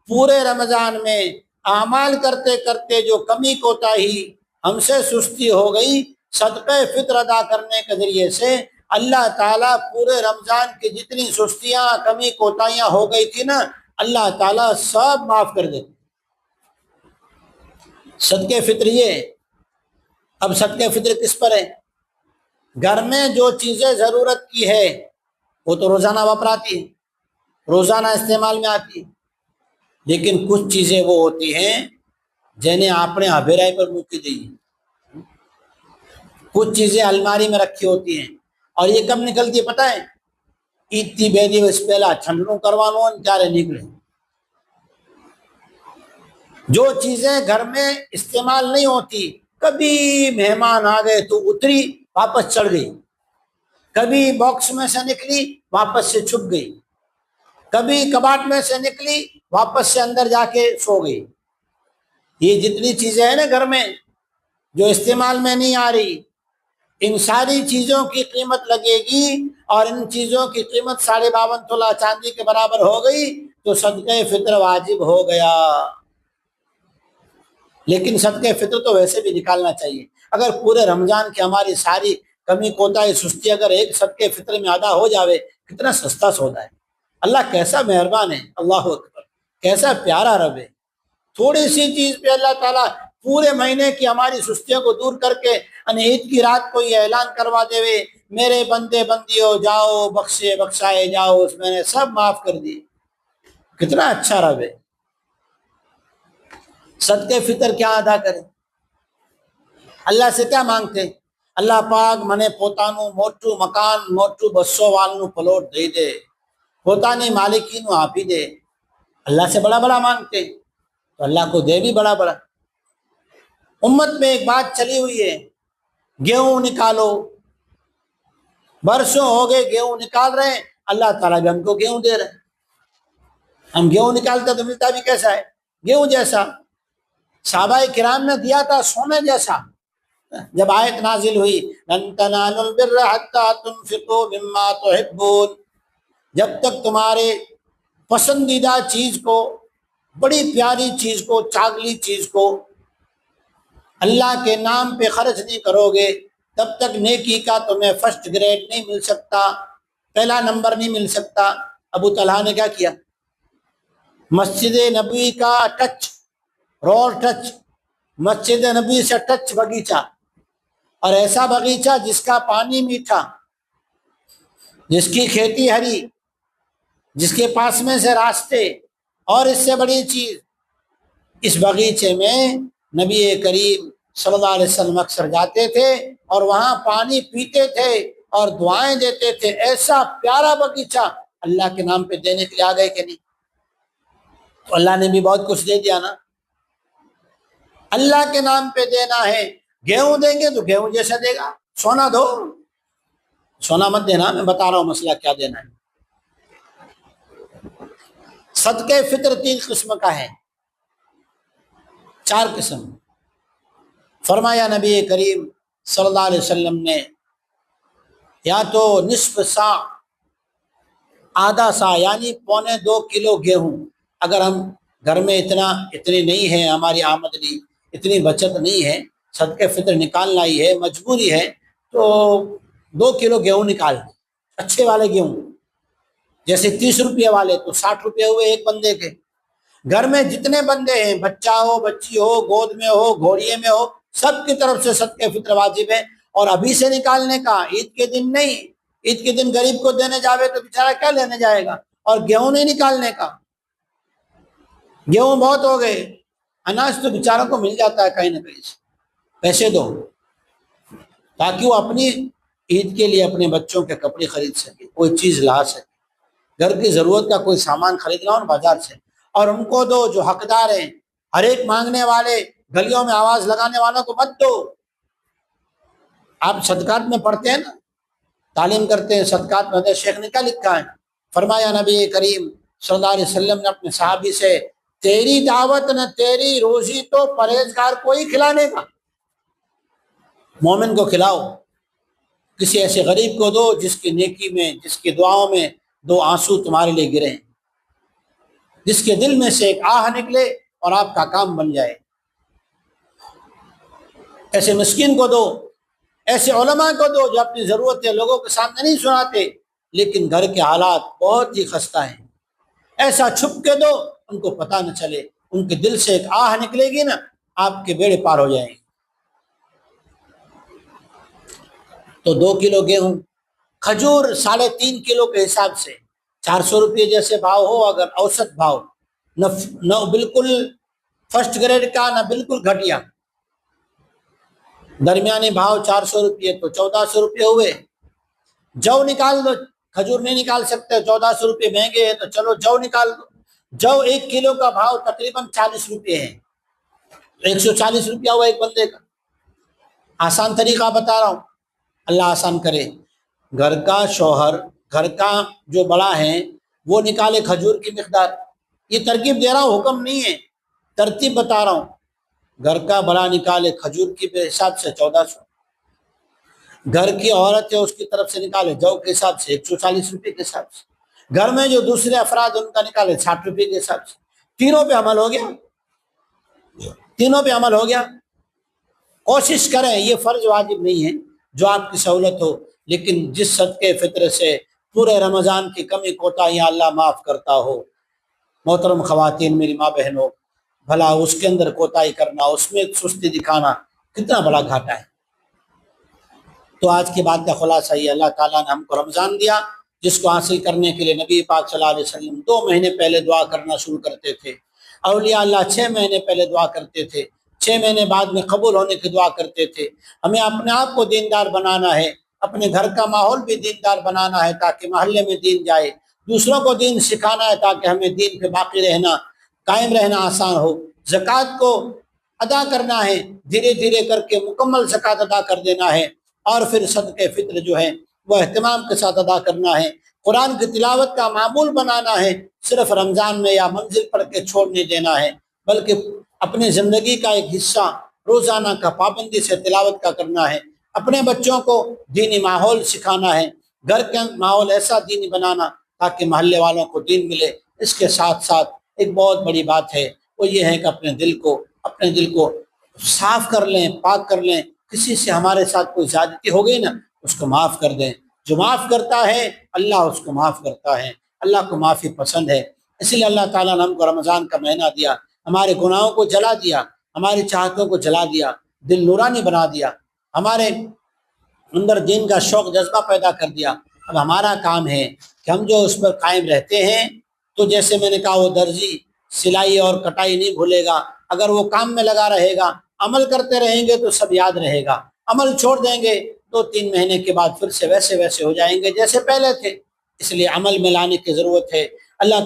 پورے رمضان میں اعمال کرتے کرتے جو کمی کوتاہی ہم سے سستی ہو گئی، صدقہ فطر ادا کرنے کے ذریعے سے اللہ تعالیٰ پورے رمضان کی جتنی سستیاں کمی کوتاہیاں ہو گئی تھی نا، اللہ تعالیٰ سب معاف کر دیتے۔ صدقے فطر یہ، اب صدقے فطر کس پر ہے؟ گھر میں جو چیزیں ضرورت کی ہے وہ تو روزانہ وپراتی ہے، روزانہ استعمال میں آتی ہے، لیکن کچھ چیزیں وہ ہوتی ہیں جنہیں آپ نے ابھیرائی پر موقع دی، کچھ چیزیں الماری میں رکھی ہوتی ہیں، اور یہ کب نکلتی ہے پتہ ہے؟ اتنی بے دِوس پہلا ٹھنڈوں کروانو چارے نکلے۔ جو چیزیں گھر میں استعمال نہیں ہوتی، کبھی مہمان آ گئے تو اتری واپس چڑھ گئی، کبھی باکس میں سے نکلی واپس سے چھپ گئی، کبھی کباٹ میں سے نکلی واپس سے اندر جا کے سو گئی۔ یہ جتنی چیزیں ہیں نا گھر میں جو استعمال میں نہیں آ رہی، ان ساری چیزوں کی قیمت لگے گی، اور ان چیزوں کی قیمت 52.5 تولہ چاندی کے برابر ہو گئی تو صدقہ فطر واجب ہو گیا۔ لیکن صدقہ فطر تو ویسے بھی نکالنا چاہیے۔ اگر پورے رمضان کی ہماری ساری کمی کوتاہی سستی اگر ایک صدقہ فطر میں ادا ہو جاوے، کتنا سستا سودا ہے۔ اللہ کیسا مہربان ہے، اللہ اکبر، کیسا پیارا رب ہے۔ تھوڑی سی چیز پہ اللہ تعالیٰ پورے مہینے کی ہماری سستیوں کو دور کر کے عید کی رات کو یہ اعلان کروا دے، میرے بندے بندیو جاؤ بخشے بخشائے جاؤ، اس میں نے سب معاف کر دیے۔ کتنا اچھا رب ہے۔ صدقہ فطر کیا ادا کریں؟ اللہ سے کیا مانگتے ہیں؟ اللہ پاک منے پوتانو موٹو مکان موٹو بسو والنو پلوٹ دے دے، پوتانی مالکینو آپ ہی دے۔ اللہ سے بڑا بڑا مانگتے ہیں تو اللہ کو دے بھی بڑا بڑا۔ امت میں ایک بات چلی ہوئی ہے، گیہوں نکالو، برسوں ہو گئے گیہوں نکال رہے ہیں، اللہ تعالیٰ بھی ہم کو گیہوں دے رہے ہیں۔ ہم گیہوں نکالتے تو ملتا بھی کیسا ہے؟ گیہوں جیسا۔ صحابہ کرام نے دیا تھا سونے جیسا۔ جب آیت نازل ہوئی لن تنالوا البر حتى تنفقوا مما تحبون، جب تک تمہارے پسندیدہ چیز کو، بڑی پیاری چیز کو، چاگلی چیز کو اللہ کے نام پہ خرچ نہیں کرو گے، تب تک نیکی کا تمہیں فرسٹ گریڈ نہیں مل سکتا، پہلا نمبر نہیں مل سکتا۔ ابو طلحہ نے کیا کیا؟ مسجد نبوی کا touch, role touch, Masjid Nabawi سے ٹچ باغیچہ، اور ایسا باغیچہ جس کا پانی میٹھا، جس کی کھیتی ہری، جس کے پاس میں سے راستے، اور اس سے بڑی چیز، اس باغیچے میں نبی کریم صلی اللہ علیہ وسلم اکثر جاتے تھے اور وہاں پانی پیتے تھے اور دعائیں دیتے تھے۔ ایسا پیارا باغیچہ اللہ کے نام پہ دینے کے لیے آ گئے کہ نہیں؟ تو اللہ نے بھی بہت کچھ دے دیا نا۔ اللہ کے نام پہ دینا ہے۔ گیہوں دیں گے تو گیہوں جیسا دے گا، سونا دو، سونا مت دینا، میں بتا رہا ہوں مسئلہ کیا دینا ہے۔ صدقہ فطر 3 قسم کا ہے، 4 قسم۔ فرمایا نبی کریم صلی اللہ علیہ وسلم نے، یا تو نصف سا، آدھا سا یعنی 1.25 کلو گیہوں۔ اگر ہم گھر میں اتنی نہیں ہے، ہماری آمدنی اتنی بچت نہیں ہے، صدقہ فطر نکالنا ہی ہے، مجبوری ہے، تو 2 کلو گیہوں نکال دیں، اچھے والے گیہوں، جیسے 30 روپے والے تو 60 روپے ہوئے ایک بندے کے۔ گھر میں جتنے بندے ہیں، بچہ ہو، بچی ہو، گود میں ہو، گھوڑیے میں ہو، سب کی طرف سے صدقہ فطر واجب ہے۔ اور ابھی سے نکالنے کا، عید کے دن نہیں۔ عید کے دن غریب کو دینے جاوے تو بیچارہ کیا لینے جائے گا؟ اور گیہوں نہیں نکالنے کا، گیہوں بہت ہو گئے، اناج تو بیچاروں کو مل جاتا ہے کہیں نہ کہیں سے، پیسے دو تاکہ وہ اپنی عید کے لیے اپنے بچوں کے کپڑے خرید سکے، کوئی چیز لا سکے، گھر کی ضرورت کا کوئی سامان خریدنا ہو بازار سے، اور ان کو دو جو حقدار ہیں۔ ہر ایک مانگنے والے، گلیوں میں آواز لگانے والوں کو مت دو۔ آپ صدقات میں پڑھتے ہیں نا، تعلیم کرتے ہیں صدقات میں، شیخ نے کیا لکھا ہے؟ فرمایا نبی کریم صلی اللہ علیہ وسلم نے اپنے صحابی سے، تیری دعوت نہ تیری روزی تو پرہیزگار کو ہی کھلانے کا، مومن کو کھلاؤ، کسی ایسے غریب کو دو جس کی نیکی میں، جس کی دعاؤں میں 2 آنسو تمہارے لیے گریں، جس کے دل میں سے ایک آہ نکلے اور آپ کا کام بن جائے۔ ایسے مسکین کو دو، ایسے علماء کو دو جو اپنی ضرورتیں لوگوں کے سامنے نہیں سناتے لیکن گھر کے حالات بہت ہی خستہ ہیں، ایسا چھپ کے دو ان کو پتہ نہ چلے، ان کے دل سے ایک آہ نکلے گی نا آپ کے بیڑے پار ہو جائیں گے۔ تو 2 کلو گیہوں، کھجور 3.5 کلو کے حساب سے 400 روپے جیسے بھاؤ ہو، اگر اوسط بھاؤ، نہ بالکل فرسٹ گریڈ کا نہ بالکل گھٹیا، درمیانی بھاؤ 400 روپے تو 1400 روپے ہوئے۔ جو نکال دو، کھجور نہیں نکال سکتے 1400 روپے مہنگے ہیں تو چلو جو نکال دو۔ جو 1 کلو کا بھاؤ تقریباً 40 روپے ہے، 140 روپیہ ہوا ایک بندے کا۔ آسان طریقہ بتا رہا ہوں، اللہ آسان کرے۔ گھر کا شوہر، گھر کا جو بڑا ہے وہ نکالے کھجور کی مقدار، یہ ترکیب دے رہا ہوں، حکم نہیں ہے، ترتیب بتا رہا ہوں۔ گھر کا بڑا نکالے کھجور کے حساب سے 1400، گھر کی عورت ہے اس کی طرف سے نکالے جو کے حساب سے 140 روپے کے حساب سے، گھر میں جو دوسرے افراد ان کا نکالے 60 روپے کے حساب سے۔ تینوں پہ عمل ہو گیا، تینوں پہ عمل ہو گیا۔ کوشش کریں، یہ فرض واجب نہیں ہے، جو آپ کی سہولت ہو، لیکن جس صدقے فطر سے پورے رمضان کی کمی کوتاہیاں اللہ معاف کرتا ہو۔ محترم خواتین، میری ماں بہنوں، بھلا اس کے اندر کوتاہی کرنا، اس میں سستی دکھانا کتنا بڑا گھاٹا ہے۔ تو آج کی بات کا خلاصہ یہ، اللہ تعالیٰ نے ہم کو رمضان دیا، جس کو حاصل کرنے کے لیے نبی پاک صلی اللہ علیہ وسلم 2 مہینے پہلے دعا کرنا شروع کرتے تھے، اولیاء اللہ 6 مہینے پہلے دعا کرتے تھے، 6 مہینے بعد میں قبول ہونے کی دعا کرتے تھے۔ ہمیں اپنے آپ کو دیندار بنانا ہے، اپنے گھر کا ماحول بھی دیندار بنانا ہے تاکہ محلے میں دین جائے، دوسروں کو دین سکھانا ہے تاکہ ہمیں دین پہ باقی رہنا، قائم رہنا آسان ہو۔ زکوٰۃ کو ادا کرنا ہے، دھیرے دھیرے کر کے مکمل زکوٰۃ ادا کر دینا ہے، اور پھر صدقہ فطر جو ہے وہ اہتمام کے ساتھ ادا کرنا ہے۔ قرآن کی تلاوت کا معمول بنانا ہے، صرف رمضان میں یا منزل پڑھ کے چھوڑ نہیں دینا ہے، بلکہ اپنی زندگی کا ایک حصہ روزانہ کا پابندی سے تلاوت کا کرنا ہے۔ اپنے بچوں کو دینی ماحول سکھانا ہے، گھر کا ماحول ایسا دینی بنانا تاکہ محلے والوں کو دین ملے۔ اس کے ساتھ ساتھ ایک بہت بڑی بات ہے، وہ یہ ہے کہ اپنے دل کو صاف کر لیں، پاک کر لیں۔ کسی سے ہمارے ساتھ کوئی زیادتی ہو گئی نا، اس کو معاف کر دیں۔ جو معاف کرتا ہے اللہ اس کو معاف کرتا ہے، اللہ کو معافی پسند ہے۔ اسی لیے اللہ تعالیٰ نے ہم کو رمضان کا مہینہ دیا، ہمارے گناہوں کو جلا دیا، ہماری چاہتوں کو جلا دیا، دل نورانی بنا دیا، ہمارے اندر دین کا شوق جذبہ پیدا کر دیا۔ اب ہمارا کام ہے کہ ہم جو اس پر قائم رہتے ہیں، تو جیسے میں نے کہا وہ درزی سلائی اور کٹائی نہیں بھولے گا، اگر وہ کام میں لگا رہے گا، عمل کرتے رہیں گے تو سب یاد رہے گا۔ عمل چھوڑ دیں گے 2-3 مہینے کے بعد پھر سے ویسے ہو جائیں گے جیسے پہلے تھے۔ اس لیے عمل میں لانے کی ضرورت ہے۔ اللہ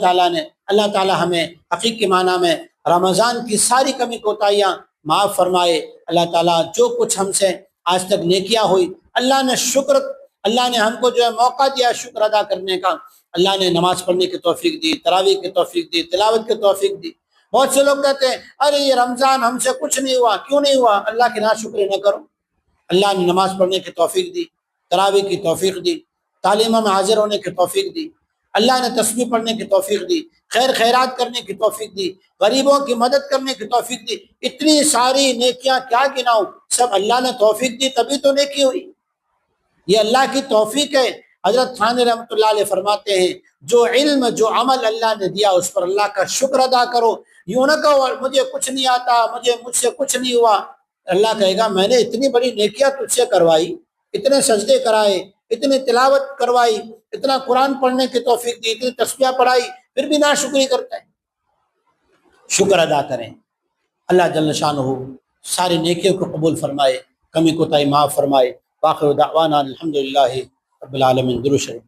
تعالیٰ ہمیں حقیقی معنی میں رمضان کی ساری کمی کوتاہیاں معاف فرمائے۔ اللہ تعالیٰ جو کچھ ہم سے آج تک نیکیاں ہوئی، اللہ نے ہم کو جو ہے موقع دیا شکر ادا کرنے کا۔ اللہ نے نماز پڑھنے کی توفیق دی، تراویح کی توفیق دی، تلاوت کی توفیق دی۔ بہت سے لوگ کہتے ہیں ارے یہ رمضان ہم سے کچھ نہیں ہوا، کیوں نہیں ہوا؟ اللہ کی ناشکری نہ کرو۔ اللہ نے نماز پڑھنے کی توفیق دی، تراویح کی توفیق دی، تعلیموں میں حاضر ہونے کی توفیق دی، اللہ نے تسبیح پڑھنے کی توفیق دی، خیرات کرنے کی توفیق دی، غریبوں کی مدد کرنے کی توفیق دی۔ اتنی ساری نیکیاں کیا گناؤں، سب اللہ نے توفیق دی تبھی تو نیکی ہوئی۔ یہ اللہ کی توفیق ہے۔ حضرت تھانوی رحمۃ اللہ علیہ فرماتے ہیں جو علم جو عمل اللہ نے دیا اس پر اللہ کا شکر ادا کرو، یوں نہ کہو مجھے کچھ نہیں آتا، مجھ سے کچھ نہیں ہوا۔ اللہ کہے گا میں نے اتنی بڑی نیکیاں تجھ سے کروائی، اتنے سجدے کرائے، اتنی تلاوت کروائی، اتنا قرآن پڑھنے کی توفیق دی، اتنی تسبیح پڑھائی، پھر بھی ناشکری کرتا ہے۔ شکر ادا کریں، اللہ جل شانہ ساری نیکیوں کو قبول فرمائے، کمی کوتاہی معاف فرمائے۔ وآخر دعوانا الحمدللہ رب العالمین۔ درود شریف۔